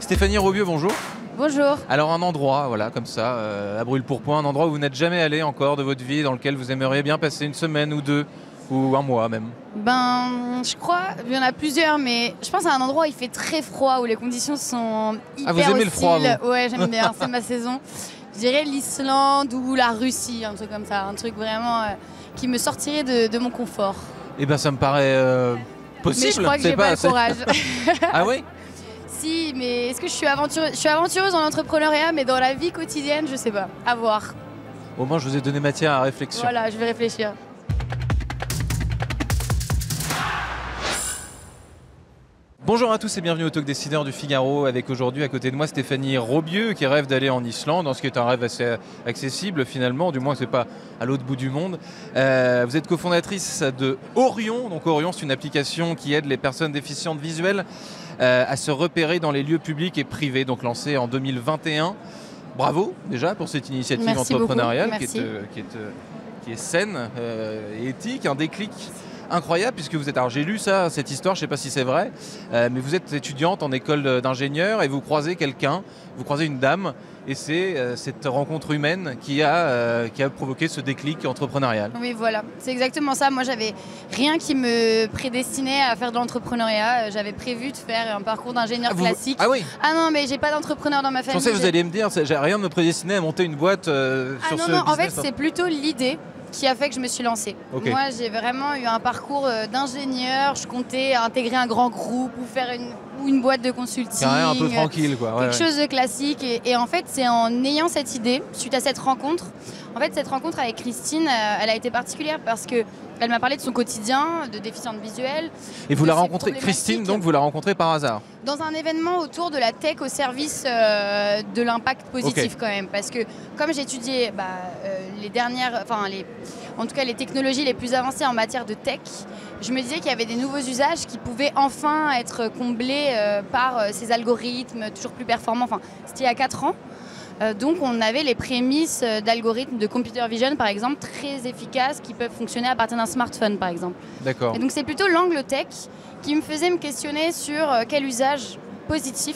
Stéphanie Robieux, bonjour. Bonjour. Alors un endroit, voilà, comme ça, à Brûle-Pourpoint, un endroit où vous n'êtes jamais allé encore de votre vie, dans lequel vous aimeriez bien passer une semaine ou deux, ou un mois même. Je crois, il y en a plusieurs, mais je pense à un endroit où il fait très froid, où les conditions sont hyper vous aimez hostiles. le froid, vous? Ouais, j'aime bien, c'est ma saison. Je dirais l'Islande ou la Russie, un truc comme ça, un truc vraiment qui me sortirait de mon confort. Eh bien ça me paraît possible. Mais je crois que j'ai pas le courage. Ah oui? Si, mais est-ce que je suis aventureuse? Je suis aventureuse dans l'entrepreneuriat, mais dans la vie quotidienne, je sais pas. À voir. Au moins je vous ai donné matière à réflexion. Voilà, je vais réfléchir. Bonjour à tous et bienvenue au Talk Décideur du Figaro, avec aujourd'hui à côté de moi Stéphanie Robieux qui rêve d'aller en Islande, ce qui est un rêve assez accessible finalement, du moins c'est pas à l'autre bout du monde. Vous êtes cofondatrice de Orion, donc Orion c'est une application qui aide les personnes déficientes visuelles à se repérer dans les lieux publics et privés, donc lancée en 2021. Bravo déjà pour cette initiative entrepreneuriale qui est saine et éthique, un déclic incroyable puisque vous êtes, alors j'ai lu ça, cette histoire, je ne sais pas si c'est vrai, mais vous êtes étudiante en école d'ingénieur et vous croisez quelqu'un, vous croisez une dame et c'est cette rencontre humaine qui a provoqué ce déclic entrepreneurial. Oui, voilà, c'est exactement ça. Moi, j'avais rien qui me prédestinait à faire de l'entrepreneuriat. J'avais prévu de faire un parcours d'ingénieur classique. Ah oui? Ah non, mais j'ai pas d'entrepreneur dans ma famille. Je pensais que vous alliez me dire, j'ai rien de me prédestiner à monter une boîte sur ce business. En fait, c'est plutôt l'idée qui a fait que je me suis lancée. Okay. Moi, j'ai vraiment eu un parcours d'ingénieur. Je comptais intégrer un grand groupe ou faire une boîte de consulting. Un peu tranquille, quoi. Quelque chose de classique. Et en fait, c'est en ayant cette idée, suite à cette rencontre, cette rencontre avec Christine, elle a été particulière parce que elle m'a parlé de son quotidien, de déficiente visuelle. Et vous la rencontrez, Christine, donc vous la rencontrez par hasard? Dans un événement autour de la tech au service de l'impact positif quand même. Parce que comme j'étudiais les technologies les plus avancées en matière de tech, je me disais qu'il y avait des nouveaux usages qui pouvaient enfin être comblés par ces algorithmes toujours plus performants. Enfin, c'était il y a 4 ans. Donc on avait les prémices d'algorithmes de computer vision par exemple très efficaces qui peuvent fonctionner à partir d'un smartphone par exemple. D'accord. Et donc c'est plutôt l'angle tech qui me faisait me questionner sur quel usage positif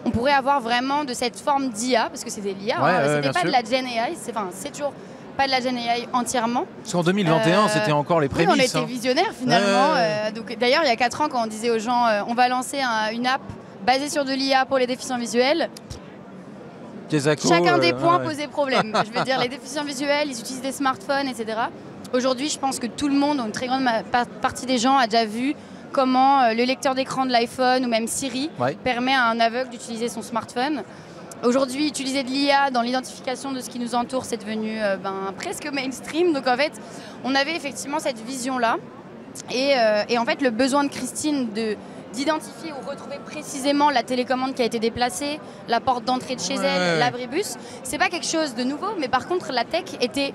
on pourrait avoir vraiment de cette forme d'IA, parce que c'était l'IA, c'était pas de la Gen AI, c'est toujours pas de la Gen AI entièrement. Parce qu'en 2021 c'était encore les prémices. Oui, on était visionnaires finalement. Donc d'ailleurs il y a 4 ans quand on disait aux gens on va lancer une app basée sur de l'IA pour les déficients visuels. Chacun des points posait problème. Je veux dire, les déficients visuels, ils utilisent des smartphones, etc. Aujourd'hui, je pense que tout le monde, une très grande partie des gens, a déjà vu comment le lecteur d'écran de l'iPhone ou même Siri permet à un aveugle d'utiliser son smartphone. Aujourd'hui, utiliser de l'IA dans l'identification de ce qui nous entoure, c'est devenu presque mainstream. Donc en fait, on avait effectivement cette vision-là. Et en fait, le besoin de Christine d'identifier ou retrouver précisément la télécommande qui a été déplacée, la porte d'entrée de chez elle, l'abribus. C'est pas quelque chose de nouveau, mais par contre la tech était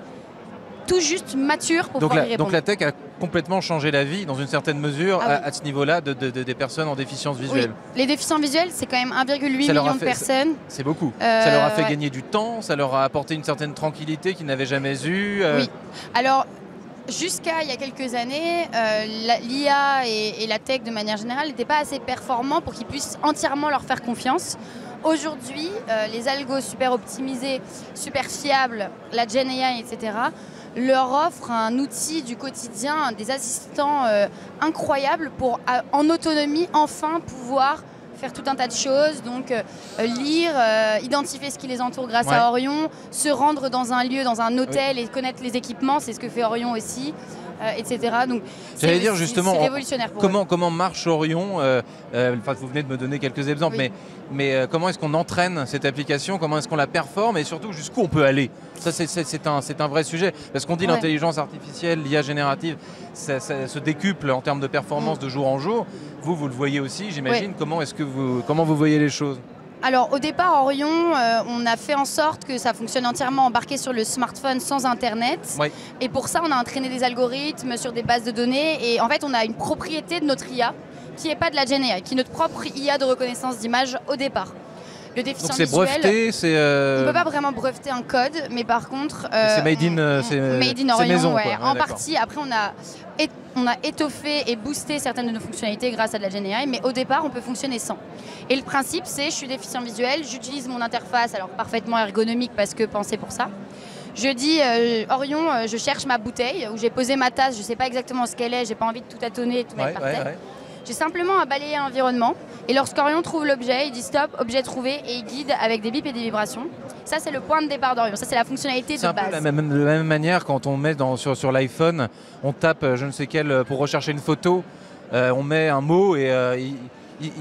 tout juste mature pour pouvoir y répondre. Donc la tech a complètement changé la vie dans une certaine mesure à ce niveau-là des personnes en déficience visuelle. Oui. Les déficients visuels, c'est quand même 1,8 million de personnes. C'est beaucoup. Ça leur a fait gagner du temps, ça leur a apporté une certaine tranquillité qu'ils n'avaient jamais eue. Oui. Alors, jusqu'à il y a quelques années, l'IA et la tech de manière générale n'étaient pas assez performants pour qu'ils puissent entièrement leur faire confiance. Aujourd'hui, les algos super optimisés, super fiables, la Gen AI, etc., leur offrent un outil du quotidien, des assistants incroyables pour, en autonomie, enfin pouvoir faire tout un tas de choses, donc lire, identifier ce qui les entoure grâce à Orion, se rendre dans un lieu, dans un hôtel et connaître les équipements, c'est ce que fait Orion aussi, etc. Donc j'allais dire justement, c'est révolutionnaire pour comment marche Orion, vous venez de me donner quelques exemples, mais comment est-ce qu'on entraîne cette application, comment est-ce qu'on la performe et surtout jusqu'où on peut aller? Ça c'est un vrai sujet, parce qu'on dit l'intelligence artificielle, l'IA générative, ça se décuple en termes de performance de jour en jour. Vous le voyez aussi, j'imagine. Comment vous voyez les choses? Alors au départ, Orion, on a fait en sorte que ça fonctionne entièrement embarqué sur le smartphone sans Internet. Et pour ça, on a entraîné des algorithmes sur des bases de données. Et en fait, on a une propriété de notre IA qui n'est pas de la Gen AI, qui est notre propre IA de reconnaissance d'image au départ. Le déficient visuel, breveté, on ne peut pas vraiment breveter un code, mais par contre... c'est made in Orion, maison, en partie. Après, on a on a étoffé et boosté certaines de nos fonctionnalités grâce à de la GenAI, mais au départ, on peut fonctionner sans. Et le principe, c'est je suis déficient visuel, j'utilise mon interface, alors parfaitement ergonomique parce que pensé pour ça. Je dis, Orion, je cherche ma bouteille, où j'ai posé ma tasse, je ne sais pas exactement ce qu'elle est, j'ai pas envie de tout tâtonner et tout mettre par terre. J'ai simplement à balayer l'environnement et lorsqu'Orion trouve l'objet, il dit stop, objet trouvé et il guide avec des bips et des vibrations. Ça, c'est le point de départ d'Orion. Ça, c'est la fonctionnalité de base. C'est un peu de la même manière quand on met sur l'iPhone, on tape je ne sais quel pour rechercher une photo, on met un mot et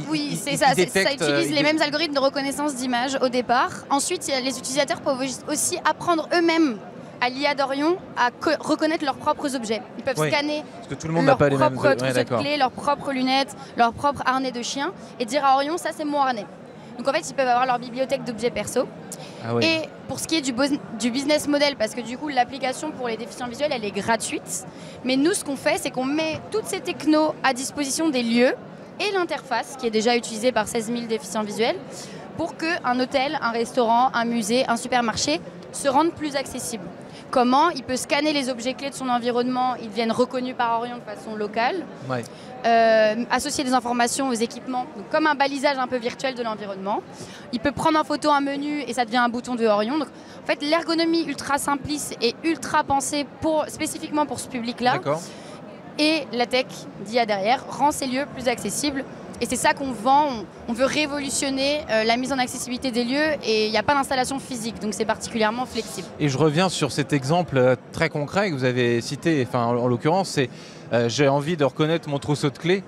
oui, c'est ça. Ça utilise les mêmes algorithmes de reconnaissance d'image au départ. Ensuite, les utilisateurs peuvent aussi apprendre eux-mêmes à l'IA d'Orion à reconnaître leurs propres objets. Ils peuvent scanner parce que tout le monde n'a pas les mêmes trousseaux de clés, leurs propres lunettes, leur propre harnais de chien et dire à Orion, ça c'est mon harnais. Donc en fait, ils peuvent avoir leur bibliothèque d'objets perso. Et pour ce qui est du business model, parce que du coup, l'application pour les déficients visuels, elle est gratuite. Mais nous, ce qu'on fait, c'est qu'on met toutes ces technos à disposition des lieux et l'interface, qui est déjà utilisée par 16 000 déficients visuels, pour qu'un hôtel, un restaurant, un musée, un supermarché se rendent plus accessibles. Comment il peut scanner les objets clés de son environnement, ils deviennent reconnus par Orion de façon locale, associer des informations aux équipements, donc comme un balisage un peu virtuel de l'environnement. Il peut prendre en photo un menu et ça devient un bouton de Orion. Donc, en fait, l'ergonomie ultra simpliste et ultra pensée spécifiquement pour ce public-là. Et la tech d'IA derrière rend ces lieux plus accessibles. Et c'est ça qu'on vend, on veut révolutionner la mise en accessibilité des lieux et il n'y a pas d'installation physique, donc c'est particulièrement flexible. Et je reviens sur cet exemple très concret que vous avez cité, enfin, en l'occurrence, c'est j'ai envie de reconnaître mon trousseau de clés.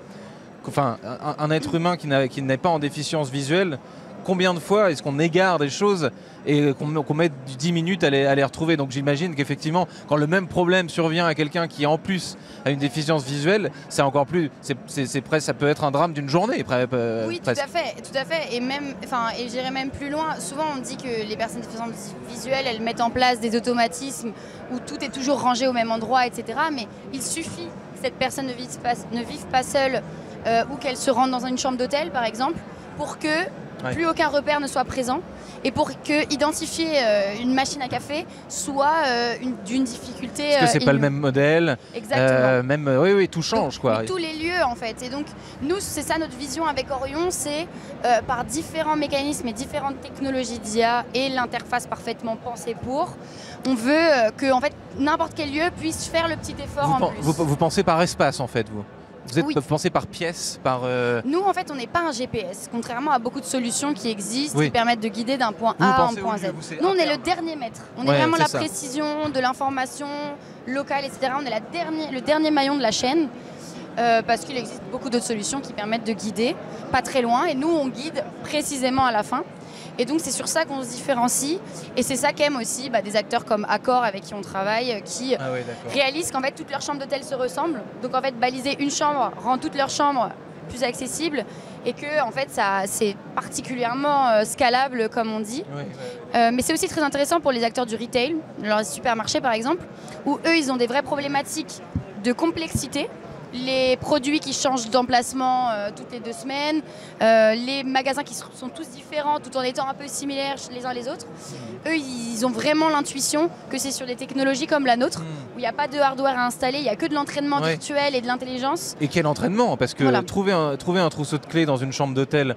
Enfin, un être humain qui n'est pas en déficience visuelle, combien de fois est-ce qu'on égare des choses et qu'on met 10 minutes à les retrouver? Donc j'imagine qu'effectivement, quand le même problème survient à quelqu'un qui en plus a une déficience visuelle, c'est encore plus, ça peut être un drame d'une journée. Oui, tout à fait. Et même, et j'irais même plus loin. Souvent, on dit que les personnes déficientes visuelles, elles mettent en place des automatismes où tout est toujours rangé au même endroit, etc. Mais il suffit que cette personne ne vive pas seule ou qu'elle se rende dans une chambre d'hôtel, par exemple, pour que plus aucun repère ne soit présent et pour que identifier une machine à café soit d'une difficulté. Parce que c'est pas le même modèle. Exactement. Oui, tout change, quoi. Tous les lieux, en fait. Et donc, nous, c'est ça notre vision avec Orion, c'est par différents mécanismes et différentes technologies d'IA et l'interface parfaitement pensée pour, on veut que en fait, n'importe quel lieu puisse faire le petit effort en plus. Vous pensez par espace, en fait, vous êtes pensé par pièce, par... Nous, en fait, on n'est pas un GPS, contrairement à beaucoup de solutions qui existent, qui permettent de guider d'un point A à un point Z. Nous, on est le dernier maître. On est vraiment la précision de l'information locale, etc. On est le dernier maillon de la chaîne, parce qu'il existe beaucoup d'autres solutions qui permettent de guider, pas très loin, et nous, on guide précisément à la fin. Et donc c'est sur ça qu'on se différencie et c'est ça qu'aiment aussi des acteurs comme Accor avec qui on travaille qui réalisent qu'en fait toutes leurs chambres d'hôtel se ressemblent. Donc en fait baliser une chambre rend toutes leurs chambres plus accessibles et que en fait c'est particulièrement scalable comme on dit. Mais c'est aussi très intéressant pour les acteurs du retail, les supermarchés par exemple, où eux ils ont des vraies problématiques de complexité. Les produits qui changent d'emplacement toutes les 2 semaines, les magasins qui sont tous différents tout en étant un peu similaires les uns les autres. Eux, ils ont vraiment l'intuition que c'est sur des technologies comme la nôtre, où il n'y a pas de hardware à installer, il n'y a que de l'entraînement virtuel et de l'intelligence. Et quel entraînement? Parce que trouver un trousseau de clés dans une chambre d'hôtel,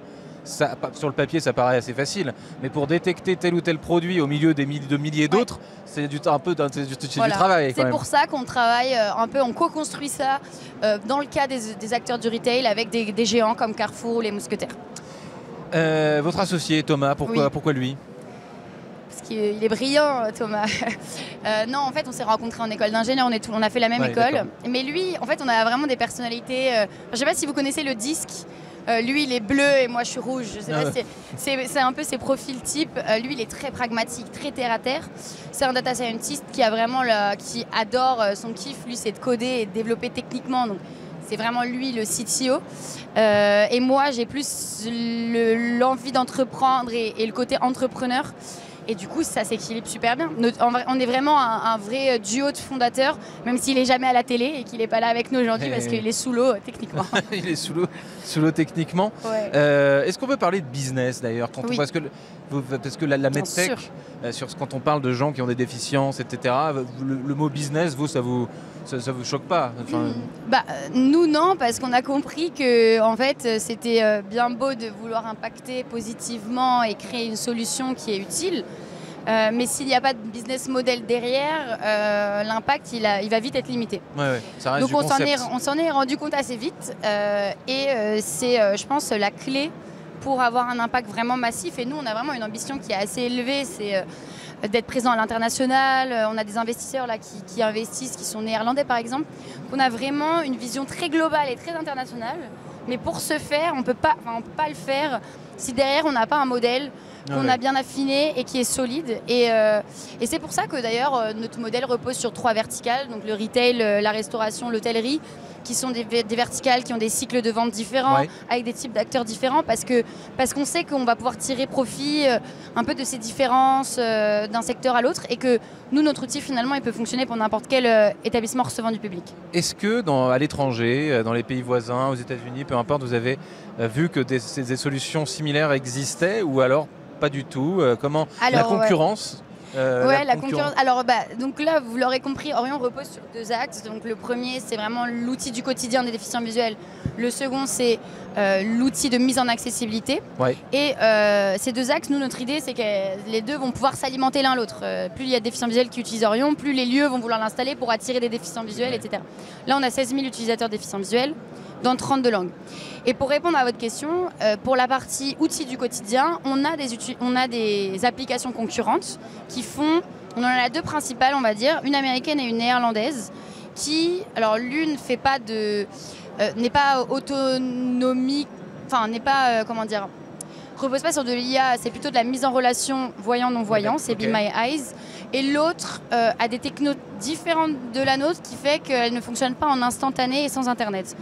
sur le papier, ça paraît assez facile. Mais pour détecter tel ou tel produit au milieu de milliers d'autres, c'est du travail. C'est pour ça qu'on travaille on co-construit ça dans le cas des acteurs du retail avec des géants comme Carrefour ou les Mousquetaires. Votre associé, Thomas, pourquoi lui? Parce qu'il est brillant, Thomas. Non, en fait, on s'est rencontrés en école d'ingénieur, on a fait la même école. Mais lui, en fait, on a vraiment des personnalités... je ne sais pas si vous connaissez le disque. Lui, il est bleu et moi, je suis rouge. Je sais pas, c'est un peu ses profils types. Lui, il est très pragmatique, très terre-à-terre. C'est un data scientist qui qui adore son kiff. Lui, c'est de coder et de développer techniquement. Donc, c'est vraiment lui, le CTO. Et moi, j'ai plus l'envie d'entreprendre et le côté entrepreneur. Et du coup, ça s'équilibre super bien. On est vraiment un vrai duo de fondateurs, même s'il n'est jamais à la télé et qu'il n'est pas là avec nous aujourd'hui parce qu'il est sous l'eau techniquement. Il est sous l'eau techniquement. Ouais. Est-ce qu'on peut parler de business d'ailleurs parce que la medtech, quand on parle de gens qui ont des déficiences, etc., le mot business, ça vous choque pas? Nous, non, parce qu'on a compris que en fait, c'était bien beau de vouloir impacter positivement et créer une solution qui est utile. Mais s'il n'y a pas de business model derrière, l'impact il va vite être limité. Ça reste donc on s'en est rendu compte assez vite c'est je pense la clé pour avoir un impact vraiment massif. Et nous on a vraiment une ambition qui est assez élevée, c'est d'être présent à l'international. On a des investisseurs là qui investissent, qui sont néerlandais par exemple. On a vraiment une vision très globale et très internationale. Mais pour ce faire, on peut pas le faire si derrière on n'a pas un modèle qu'on a bien affiné et qui est solide. Et c'est pour ça que d'ailleurs notre modèle repose sur 3 verticales, donc le retail, la restauration, l'hôtellerie, qui sont des verticales qui ont des cycles de vente différents, avec des types d'acteurs différents, parce qu'on sait qu'on va pouvoir tirer profit un peu de ces différences d'un secteur à l'autre, et que nous, notre outil finalement, il peut fonctionner pour n'importe quel établissement recevant du public. Est-ce que à l'étranger, dans les pays voisins, aux États-Unis, peu importe, vous avez vu que des solutions similaires existaient, ou alors pas du tout? Comment la concurrence la concurrence. Alors, donc là, vous l'aurez compris, Orion repose sur 2 axes. Donc, le premier, c'est vraiment l'outil du quotidien des déficients visuels. Le second, c'est l'outil de mise en accessibilité. Et ces 2 axes, nous, notre idée, c'est que les deux vont pouvoir s'alimenter l'un l'autre. Plus il y a de déficients visuels qui utilisent Orion, plus les lieux vont vouloir l'installer pour attirer des déficients visuels, etc. Là, on a 16 000 utilisateurs déficients visuels dans 32 langues. Et pour répondre à votre question, pour la partie outils du quotidien, on a des applications concurrentes qui font, on en a 2 principales, on va dire, une américaine et une néerlandaise, qui, alors l'une n'est pas autonomique, repose pas sur de l'IA, c'est plutôt de la mise en relation voyant-non-voyant, c'est Be My Eyes. Et l'autre a des technos différentes de la nôtre, qui fait qu'elle ne fonctionne pas en instantané et sans Internet.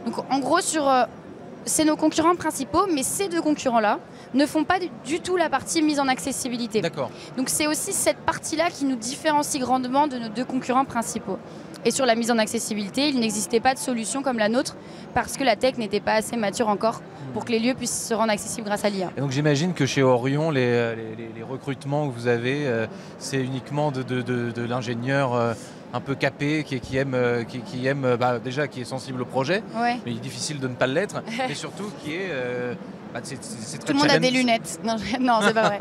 Donc en gros, c'est nos concurrents principaux, mais ces 2 concurrents-là ne font pas du tout la partie mise en accessibilité. D'accord. Donc c'est aussi cette partie-là qui nous différencie grandement de nos 2 concurrents principaux. Et sur la mise en accessibilité, il n'existait pas de solution comme la nôtre, parce que la tech n'était pas assez mature encore pour que les lieux puissent se rendre accessibles grâce à l'IA. Et donc j'imagine que chez Orion, les recrutements que vous avez, c'est uniquement de l'ingénieur un peu capé, qui aime déjà, qui est sensible au projet, mais il est difficile de ne pas l'être, mais surtout qui est... c'est très tout le monde a des lunettes. Non, c'est pas vrai.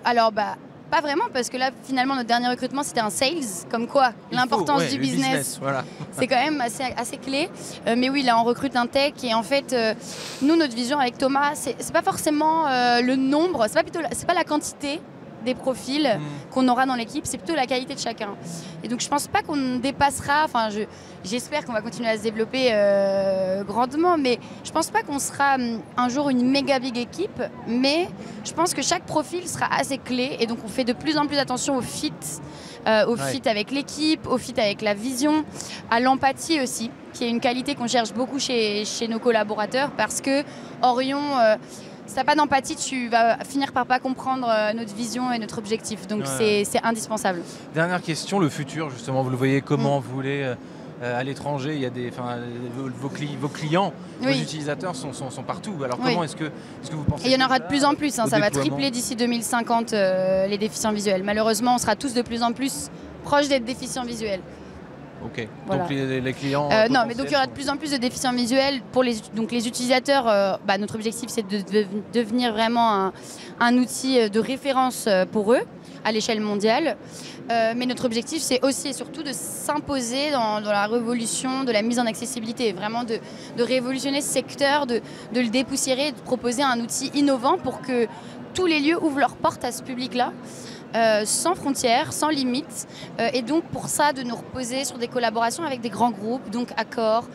Alors, pas vraiment, parce que là, finalement, notre dernier recrutement, c'était un sales, comme quoi l'importance du business, voilà. C'est quand même assez clé. Mais oui, là, on recrute un tech, et en fait, nous, notre vision avec Thomas, c'est pas forcément le nombre, c'est pas la quantité des profils qu'on aura dans l'équipe, c'est plutôt la qualité de chacun. Et donc je pense pas qu'on dépassera, j'espère qu'on va continuer à se développer grandement, mais je pense pas qu'on sera un jour une méga big équipe, mais je pense que chaque profil sera assez clé, et donc on fait de plus en plus attention au fit, fit avec l'équipe, au fit avec la vision, à l'empathie aussi, qui est une qualité qu'on cherche beaucoup chez nos collaborateurs, parce que Orion... si tu n'as pas d'empathie, tu vas finir par pas comprendre notre vision et notre objectif. Donc c'est indispensable. Dernière question, le futur justement, vous le voyez comment? Vous voulez à l'étranger, il y a vos clients, vos utilisateurs sont partout. Alors comment est-ce que vous pensez? Et il y en aura de plus en plus, ça va tripler d'ici 2050 les déficients visuels. Malheureusement, on sera tous de plus en plus proches d'être déficients visuels. Ok, voilà. Donc les clients... non, mais donc il y aura de plus en plus de déficients visuels. Pour les utilisateurs, notre objectif, c'est de devenir vraiment un outil de référence pour eux à l'échelle mondiale. Mais notre objectif, c'est aussi et surtout de s'imposer dans la révolution de la mise en accessibilité, vraiment de révolutionner ce secteur, de le dépoussiérer, de proposer un outil innovant pour que tous les lieux ouvrent leurs portes à ce public-là. Sans frontières, sans limites, et donc pour ça de nous reposer sur des collaborations avec des grands groupes, donc Accor,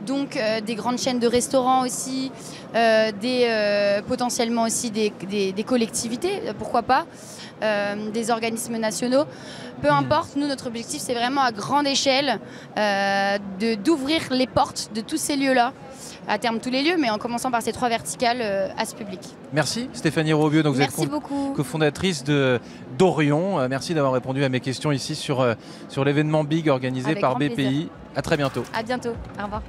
donc des grandes chaînes de restaurants aussi, potentiellement aussi des collectivités, pourquoi pas, des organismes nationaux. Peu importe, nous notre objectif c'est vraiment à grande échelle d'ouvrir les portes de tous ces lieux-là à terme tous les lieux, mais en commençant par ces 3 verticales à ce public. Merci Stéphanie Robieux, donc vous Merci êtes beaucoup. cofondatrice d'Orion. Merci d'avoir répondu à mes questions ici sur l'événement Big organisé Avec par grand BPI. plaisir. À très bientôt. À bientôt. Au revoir.